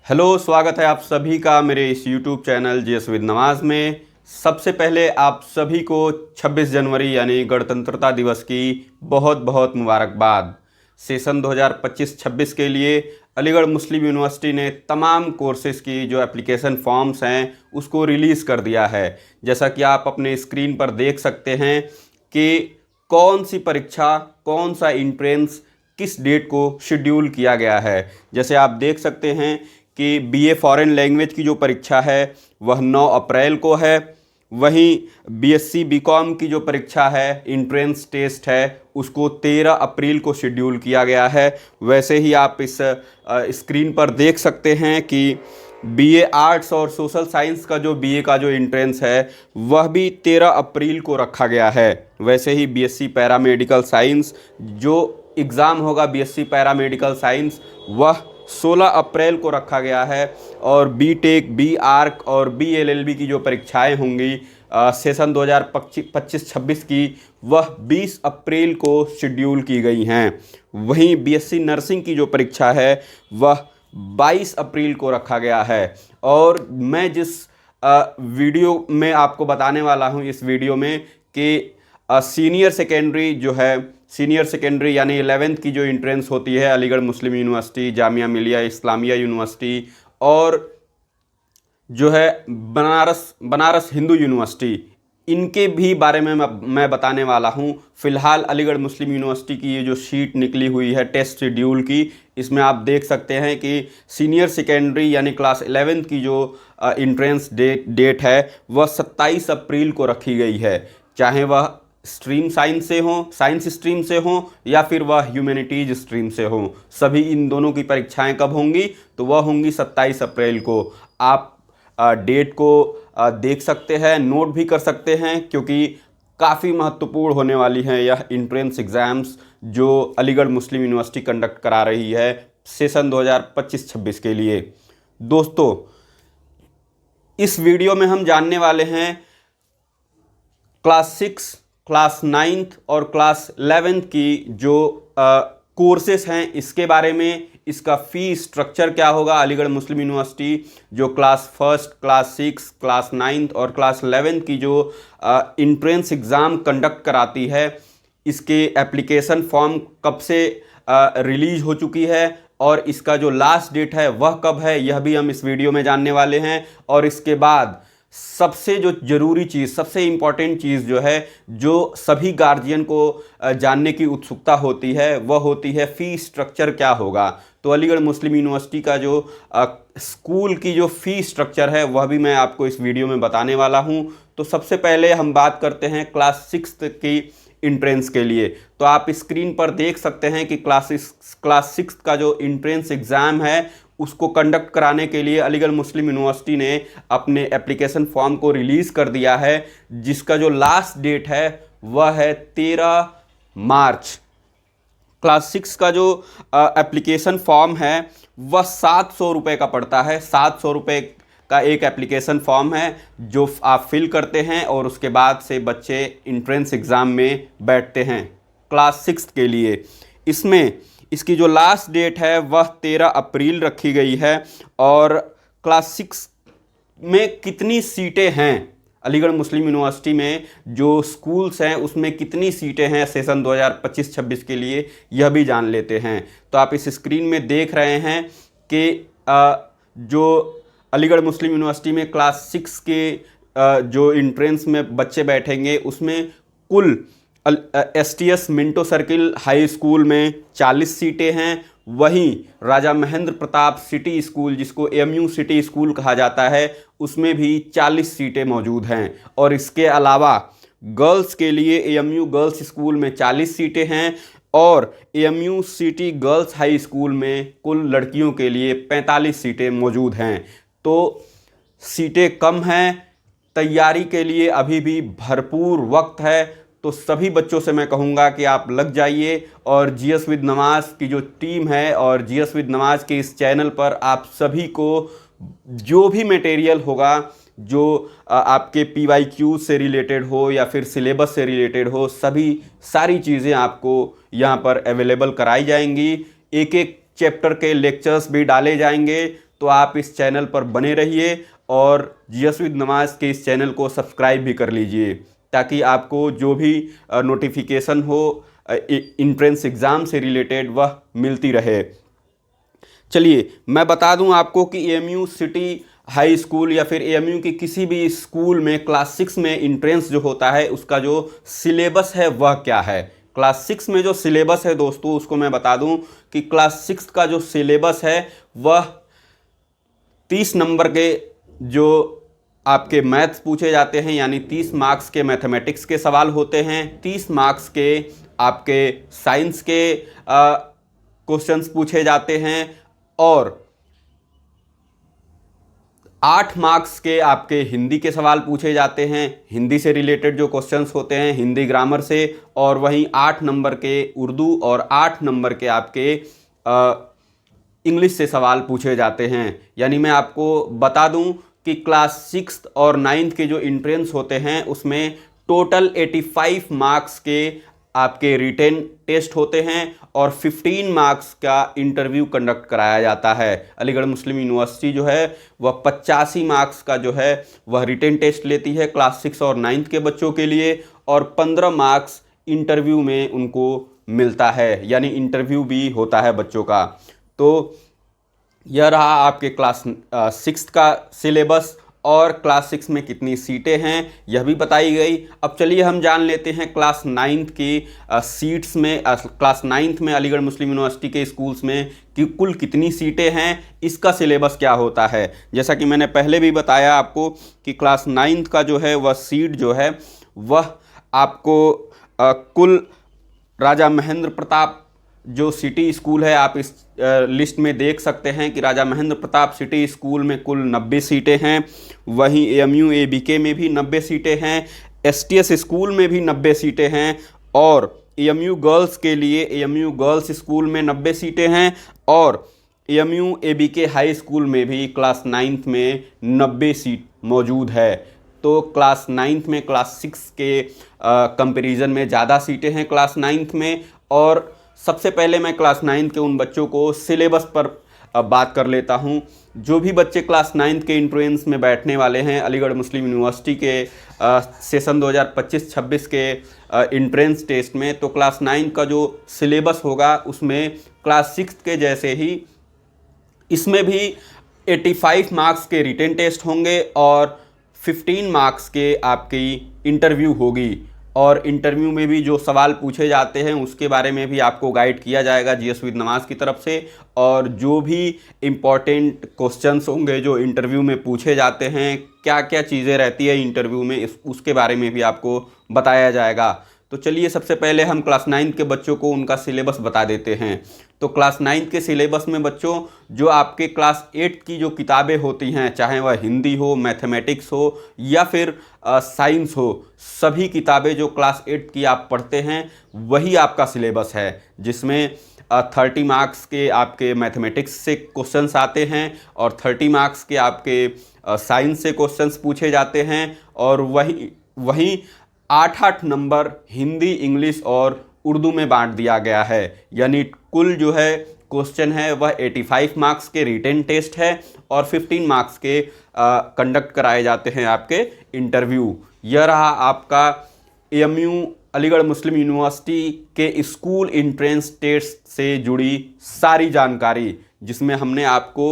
Hello, स्वागत है आप सभी का मेरे इस YouTube channel GS with Nawaz में। सबसे पहले आप सभी को 26 जनवरी यानी गणतंत्रता दिवस की बहुत बहुत मुबारकबाद। सेशन 2025-26 के लिए अलीगढ़ मुस्लिम यूनिवर्सिटी ने तमाम कोर्सेज़ की जो एप्लीकेशन फॉर्म्स हैं उसको रिलीज़ कर दिया है। जैसा कि आप अपने स्क्रीन पर देख सकते हैं कि कौन सी परीक्षा, कौन सा एंट्रेंस किस डेट को शेड्यूल किया गया है। जैसे आप देख सकते हैं कि बीए फॉरेन लैंग्वेज की जो परीक्षा है वह 9 अप्रैल को है। वहीं बीएससी बीकॉम की जो परीक्षा है, एंट्रेंस टेस्ट है, उसको 13 अप्रैल को शेड्यूल किया गया है। वैसे ही आप इस स्क्रीन पर देख सकते हैं कि बीए आर्ट्स और सोशल साइंस का जो बीए का जो एंट्रेंस है वह भी 13 अप्रैल को रखा गया है। वैसे ही बीएससी पैरामेडिकल साइंस जो एग्ज़ाम होगा, बीएससी पैरामेडिकल साइंस, वह 16 अप्रैल को रखा गया है। और बीटेक, बी आर्क और बी एलएलबी की जो परीक्षाएं होंगी सेशन 2025-26 की, वह 20 अप्रैल को शेड्यूल की गई हैं। वहीं बीएससी नर्सिंग की जो परीक्षा है वह 22 अप्रैल को रखा गया है। और मैं जिस वीडियो में आपको बताने वाला हूं इस वीडियो में कि सीनियर सेकेंडरी जो है, सीनियर सेकेंडरी यानी 11th की जो एंट्रेंस होती है अलीगढ़ मुस्लिम यूनिवर्सिटी, जामिया मिलिया इस्लामिया यूनिवर्सिटी और जो है बनारस हिंदू यूनिवर्सिटी, इनके भी बारे में मैं बताने वाला हूं। फ़िलहाल अलीगढ़ मुस्लिम यूनिवर्सिटी की ये जो शीट निकली हुई है टेस्ट शेड्यूल की, इसमें आप देख सकते हैं कि सीनियर सेकेंडरी यानी क्लास 11th की जो एंट्रेंस डेट है वह 27 अप्रैल को रखी गई है। चाहे वह स्ट्रीम साइंस से हो, साइंस स्ट्रीम से हो, या फिर वह ह्यूमैनिटीज स्ट्रीम से हो, सभी इन दोनों की परीक्षाएं कब होंगी? तो वह होंगी 27 अप्रैल को। आप डेट को देख सकते हैं, नोट भी कर सकते हैं, क्योंकि काफ़ी महत्वपूर्ण होने वाली हैं यह एंट्रेंस एग्ज़ाम्स जो अलीगढ़ मुस्लिम यूनिवर्सिटी कंडक्ट करा रही है सेशन 2025-26 के लिए। दोस्तों, इस वीडियो में हम जानने वाले हैं क्लास 6, क्लास 9th और क्लास 11th की जो कोर्सेस हैं इसके बारे में। इसका फ़ी स्ट्रक्चर क्या होगा? अलीगढ़ मुस्लिम यूनिवर्सिटी जो class 1st, class 6, class 9th और क्लास 11th की जो एंट्रेंस एग्ज़ाम कंडक्ट कराती है, इसके एप्लीकेशन फॉर्म कब से रिलीज हो चुकी है और इसका जो लास्ट डेट है वह कब है, यह भी हम इस वीडियो में जानने वाले हैं। और इसके बाद सबसे जो ज़रूरी चीज़, सबसे इम्पॉर्टेंट चीज़ जो है, जो सभी गार्जियन को जानने की उत्सुकता होती है, वह होती है फ़ी स्ट्रक्चर क्या होगा। तो अलीगढ़ मुस्लिम यूनिवर्सिटी का जो स्कूल की जो फ़ी स्ट्रक्चर है वह भी मैं आपको इस वीडियो में बताने वाला हूं। तो सबसे पहले हम बात करते हैं क्लास 6 की एंट्रेंस के लिए। तो आप स्क्रीन पर देख सकते हैं कि क्लास 6 का जो एंट्रेंस एग्ज़ाम है उसको कंडक्ट कराने के लिए अलीगढ़ मुस्लिम यूनिवर्सिटी ने अपने एप्लीकेशन फॉर्म को रिलीज़ कर दिया है, जिसका जो लास्ट डेट है वह है 13 मार्च। क्लास 6 का जो एप्लीकेशन फॉर्म है वह 700 रुपये का पड़ता है। 700 रुपये का एक एप्लीकेशन फॉर्म है जो आप फिल करते हैं और उसके बाद से बच्चे एंट्रेंस एग्ज़ाम में बैठते हैं क्लास 6 के लिए। इसमें इसकी जो लास्ट डेट है वह 13 अप्रैल रखी गई है। और क्लास 6 में कितनी सीटें हैं, अलीगढ़ मुस्लिम यूनिवर्सिटी में जो स्कूल्स हैं उसमें कितनी सीटें हैं सेशन 2025-26 के लिए, यह भी जान लेते हैं। तो आप इस स्क्रीन में देख रहे हैं कि जो अलीगढ़ मुस्लिम यूनिवर्सिटी में क्लास 6 के जो एंट्रेंस में बच्चे बैठेंगे उसमें कुल STS Minto circle high school में 40 सीटें हैं। वहीं राजा महेंद्र प्रताप सिटी स्कूल, जिसको एएमयू सिटी स्कूल कहा जाता है, उसमें भी 40 सीटें मौजूद हैं। और इसके अलावा गर्ल्स के लिए एएमयू गर्ल्स स्कूल में 40 सीटें हैं और AMU city girls high school में कुल लड़कियों के लिए 45 सीटें मौजूद हैं। तो सीटें कम हैं, तैयारी के लिए अभी भी भरपूर वक्त है। तो सभी बच्चों से मैं कहूँगा कि आप लग जाइए और जीएस विद नमाज की जो टीम है और जीएस विद नमाज के इस चैनल पर आप सभी को जो भी मटेरियल होगा, जो आपके PYQ से रिलेटेड हो या फिर सिलेबस से रिलेटेड हो, सारी चीज़ें आपको यहाँ पर अवेलेबल कराई जाएंगी। एक एक चैप्टर के लेक्चर्स भी डाले जाएंगे। तो आप इस चैनल पर बने रहिए और जीएस विद नमाज के इस चैनल को सब्सक्राइब भी कर लीजिए, ताकि आपको जो भी नोटिफिकेशन हो एंट्रेंस एग्ज़ाम से रिलेटेड वह मिलती रहे। चलिए मैं बता दूं आपको कि एएमयू सिटी हाई स्कूल या फिर एएमयू की किसी भी स्कूल में क्लास 6 में एंट्रेंस जो होता है उसका जो सिलेबस है वह क्या है। क्लास 6 में जो सिलेबस है दोस्तों, उसको मैं बता दूं कि क्लास 6 का जो सिलेबस है वह 30 नंबर के जो आपके मैथ्स पूछे जाते हैं, यानी 30 मार्क्स के मैथमेटिक्स के सवाल होते हैं, 30 मार्क्स के आपके साइंस के क्वेश्चंस पूछे जाते हैं और 8 मार्क्स के आपके हिंदी के सवाल पूछे जाते हैं, हिंदी से रिलेटेड जो क्वेश्चंस होते हैं हिंदी ग्रामर से, और वहीं 8 नंबर के उर्दू और 8 नंबर के आपके इंग्लिश से सवाल पूछे जाते हैं। यानी मैं आपको बता दूं कि क्लास 6 और 9th के जो एंट्रेंस होते हैं उसमें टोटल 85 मार्क्स के आपके रिटेन टेस्ट होते हैं और 15 मार्क्स का इंटरव्यू कंडक्ट कराया जाता है। अलीगढ़ मुस्लिम यूनिवर्सिटी जो है वह 85 मार्क्स का जो है वह रिटेन टेस्ट लेती है क्लास 6 और 9th के बच्चों के लिए, और 15 मार्क्स इंटरव्यू में उनको मिलता है, यानी इंटरव्यू भी होता है बच्चों का। तो यह रहा आपके क्लास 6 का सिलेबस, और क्लास 6 में कितनी सीटें हैं यह भी बताई गई। अब चलिए हम जान लेते हैं क्लास 9th की सीट्स में, क्लास 9th में अलीगढ़ मुस्लिम यूनिवर्सिटी के स्कूल्स में कि कुल कितनी सीटें हैं, इसका सिलेबस क्या होता है। जैसा कि मैंने पहले भी बताया आपको कि क्लास 9th का जो है वह सीट जो है वह आपको कुल राजा महेंद्र प्रताप जो सिटी स्कूल है, आप इस लिस्ट में देख सकते हैं कि राजा महेंद्र प्रताप सिटी स्कूल में कुल 90 सीटें हैं। वहीं एएमयू एबीके में भी 90 सीटें हैं, एसटीएस स्कूल में भी 90 सीटें हैं, और एएमयू गर्ल्स के लिए एएमयू गर्ल्स स्कूल में 90 सीटें हैं, और एएमयू एबीके हाई स्कूल में भी क्लास 9th में 90 सीट मौजूद है। तो क्लास 9th में क्लास 6 के कंपैरिजन में ज़्यादा सीटें हैं क्लास 9th में। और सबसे पहले मैं क्लास 9th के उन बच्चों को सिलेबस पर बात कर लेता हूं। जो भी बच्चे क्लास 9th के एंट्रेंस में बैठने वाले हैं अलीगढ़ मुस्लिम यूनिवर्सिटी के सेशन 2025-26 के एंट्रेंस टेस्ट में, तो क्लास 9 का जो सिलेबस होगा उसमें क्लास 6 के जैसे ही इसमें भी 85 मार्क्स के रिटेन टेस्ट होंगे और 15 मार्क्स के आपकी इंटरव्यू होगी, और इंटरव्यू में भी जो सवाल पूछे जाते हैं उसके बारे में भी आपको गाइड किया जाएगा जीएस विद नमाज की तरफ से, और जो भी इम्पॉर्टेंट क्वेश्चंस होंगे जो इंटरव्यू में पूछे जाते हैं, क्या क्या चीज़ें रहती है इंटरव्यू में, उसके बारे में भी आपको बताया जाएगा। तो चलिए सबसे पहले हम क्लास 9 के बच्चों को उनका सिलेबस बता देते हैं। तो क्लास 9 के सिलेबस में बच्चों जो आपके क्लास 8 की जो किताबें होती हैं, चाहे वह हिंदी हो, मैथमेटिक्स हो या फिर साइंस हो, सभी किताबें जो क्लास 8 की आप पढ़ते हैं वही आपका सिलेबस है, जिसमें 30 मार्क्स के आपके मैथमेटिक्स से क्वेश्चंस आते हैं और 30 मार्क्स के आपके साइंस से क्वेश्चंस पूछे जाते हैं, और वही 8-8 नंबर हिंदी, इंग्लिश और उर्दू में बांट दिया गया है। यानी कुल जो है क्वेश्चन है वह 85 मार्क्स के रिटेन टेस्ट है और 15 मार्क्स के कंडक्ट कराए जाते हैं आपके इंटरव्यू। यह रहा आपका एएमयू अलीगढ़ मुस्लिम यूनिवर्सिटी के स्कूल एंट्रेंस टेस्ट से जुड़ी सारी जानकारी, जिसमें हमने आपको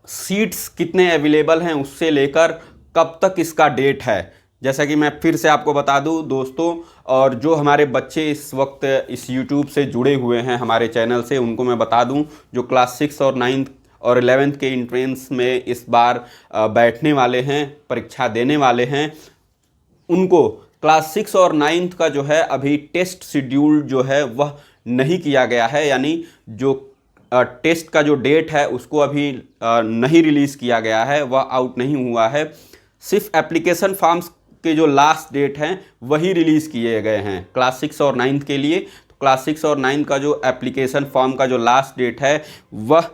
सीट्स कितने अवेलेबल हैं उससे लेकर कब तक इसका डेट है, जैसा कि मैं फिर से आपको बता दूं दोस्तों, और जो हमारे बच्चे इस वक्त इस YouTube से जुड़े हुए हैं हमारे चैनल से, उनको मैं बता दूं जो क्लास 6 और 9 और 11th के एंट्रेंस में इस बार बैठने वाले हैं, परीक्षा देने वाले हैं, उनको क्लास 6 और 9 का जो है अभी टेस्ट शेड्यूल जो है वह नहीं किया गया है। यानी जो टेस्ट का जो डेट है उसको अभी नहीं रिलीज़ किया गया है, वह आउट नहीं हुआ है। सिर्फ एप्लीकेशन फॉर्म्स के जो लास्ट डेट हैं वही रिलीज़ किए गए हैं क्लास 6 और 9 के लिए। तो क्लास 6 और 9 का जो एप्लीकेशन फॉर्म का जो लास्ट डेट है वह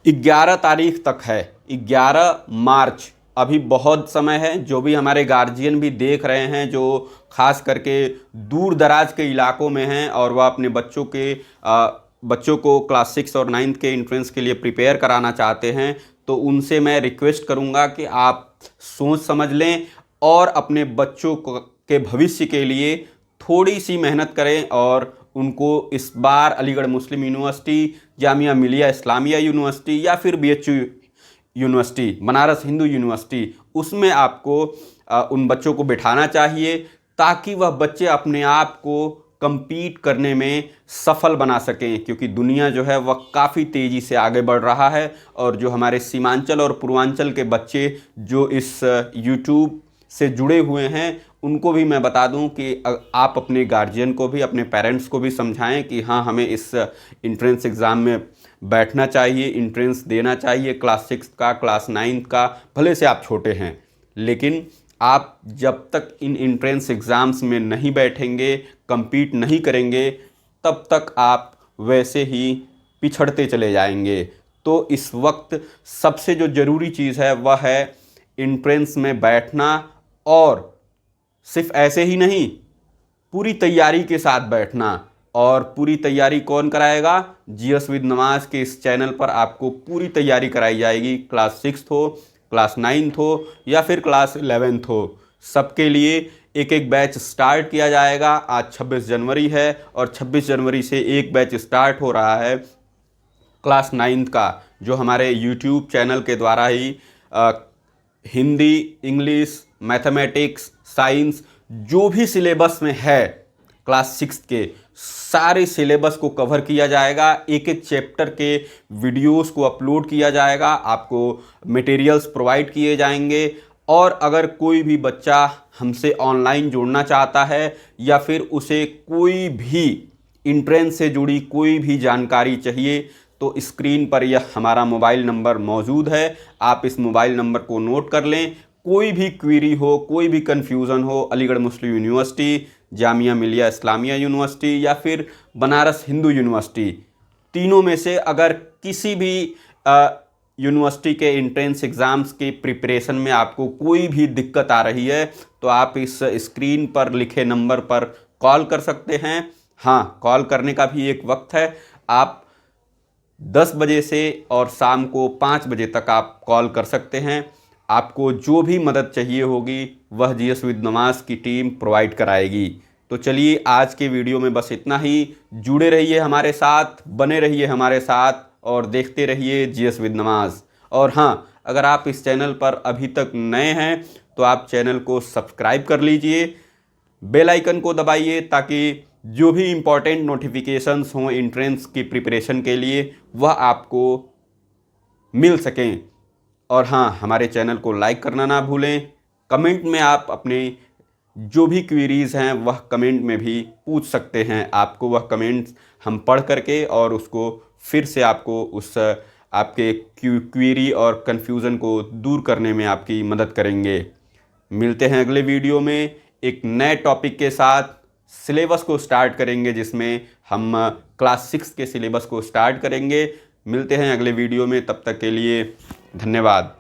11 तारीख तक है, 11 मार्च। अभी बहुत समय है। जो भी हमारे गार्जियन भी देख रहे हैं, जो खास करके दूर दराज के इलाकों में हैं और वह अपने बच्चों के बच्चों को क्लास 6 और 9th के एंट्रेंस के लिए प्रिपेयर कराना चाहते हैं तो उनसे मैं रिक्वेस्ट करूंगा कि आप सोच समझ लें और अपने बच्चों के भविष्य के लिए थोड़ी सी मेहनत करें और उनको इस बार अलीगढ़ मुस्लिम यूनिवर्सिटी, जामिया मिलिया इस्लामिया यूनिवर्सिटी या फिर BHU university, Banaras Hindu university, उसमें आपको उन बच्चों को बिठाना चाहिए ताकि वह बच्चे अपने आप को compete करने में सफल बना सकें, क्योंकि दुनिया जो है वह काफ़ी तेज़ी से आगे बढ़ रहा है। और जो हमारे सीमांचल और पूर्वांचल के बच्चे जो इस YouTube से जुड़े हुए हैं उनको भी मैं बता दूं कि आप अपने गार्जियन को भी, अपने पेरेंट्स को भी समझाएं कि हाँ, हमें इस इंट्रेंस एग्ज़ाम में बैठना चाहिए, इंट्रेंस देना चाहिए, क्लास 6 का, क्लास 9 का। भले से आप छोटे हैं, लेकिन आप जब तक इन इंट्रेंस एग्ज़ाम्स में नहीं बैठेंगे, compete नहीं करेंगे, तब तक आप वैसे ही पिछड़ते चले जाएंगे। तो इस वक्त सबसे जो ज़रूरी चीज़ है वह है इंट्रेंस में बैठना, और सिर्फ ऐसे ही नहीं, पूरी तैयारी के साथ बैठना। और पूरी तैयारी कौन कराएगा? GS विद नमाज के इस चैनल पर आपको पूरी तैयारी कराई जाएगी। क्लास 6 हो, क्लास 9 हो या फिर क्लास 11 हो, सबके लिए एक एक बैच स्टार्ट किया जाएगा। आज 26 जनवरी है और 26 जनवरी से एक बैच स्टार्ट हो रहा है क्लास 9 का, जो हमारे YouTube चैनल के द्वारा ही हिंदी, इंग्लिश, मैथमेटिक्स, साइंस, जो भी सिलेबस में है क्लास 6 के सारे सिलेबस को कवर किया जाएगा। एक एक चैप्टर के वीडियोस को अपलोड किया जाएगा, आपको मटेरियल्स प्रोवाइड किए जाएंगे। और अगर कोई भी बच्चा हमसे ऑनलाइन जुड़ना चाहता है या फिर उसे कोई भी इंट्रेंस से जुड़ी कोई भी जानकारी चाहिए तो स्क्रीन पर यह हमारा मोबाइल नंबर मौजूद है, आप इस मोबाइल नंबर को नोट कर लें। कोई भी क्वेरी हो, कोई भी कन्फ्यूज़न हो, अलीगढ़ मुस्लिम यूनिवर्सिटी, जामिया मिलिया इस्लामिया यूनिवर्सिटी या फिर बनारस हिंदू यूनिवर्सिटी, तीनों में से अगर किसी भी यूनिवर्सिटी के एंट्रेंस एग्ज़ाम्स के प्रिपरेशन में आपको कोई भी दिक्कत आ रही है तो आप इस स्क्रीन पर लिखे नंबर पर कॉल कर सकते हैं। हाँ, कॉल करने का भी एक वक्त है, आप 10 बजे से और शाम को 5 बजे तक आप कॉल कर सकते हैं। आपको जो भी मदद चाहिए होगी वह GS विद नमाज की टीम प्रोवाइड कराएगी। तो चलिए, आज के वीडियो में बस इतना ही। जुड़े रहिए हमारे साथ, बने रहिए हमारे साथ और देखते रहिए GS विद नमाज। और हाँ, अगर आप इस चैनल पर अभी तक नए हैं तो आप चैनल को सब्सक्राइब कर लीजिए, बेल आइकन को दबाइए ताकि जो भी इम्पोर्टेंट नोटिफिकेशंस हों एंट्रेंस की प्रिपरेशन के लिए वह आपको मिल सकें। और हाँ, हमारे चैनल को लाइक करना ना भूलें। कमेंट में आप अपने जो भी क्वेरीज़ हैं वह कमेंट में भी पूछ सकते हैं। आपको वह कमेंट्स हम पढ़ करके और उसको फिर से आपको उस आपके क्वेरी और कन्फ्यूज़न को दूर करने में आपकी मदद करेंगे। मिलते हैं अगले वीडियो में एक नए टॉपिक के साथ। सिलेबस को स्टार्ट करेंगे जिसमें हम क्लास 6 के सिलेबस को स्टार्ट करेंगे। मिलते हैं अगले वीडियो में, तब तक के लिए धन्यवाद।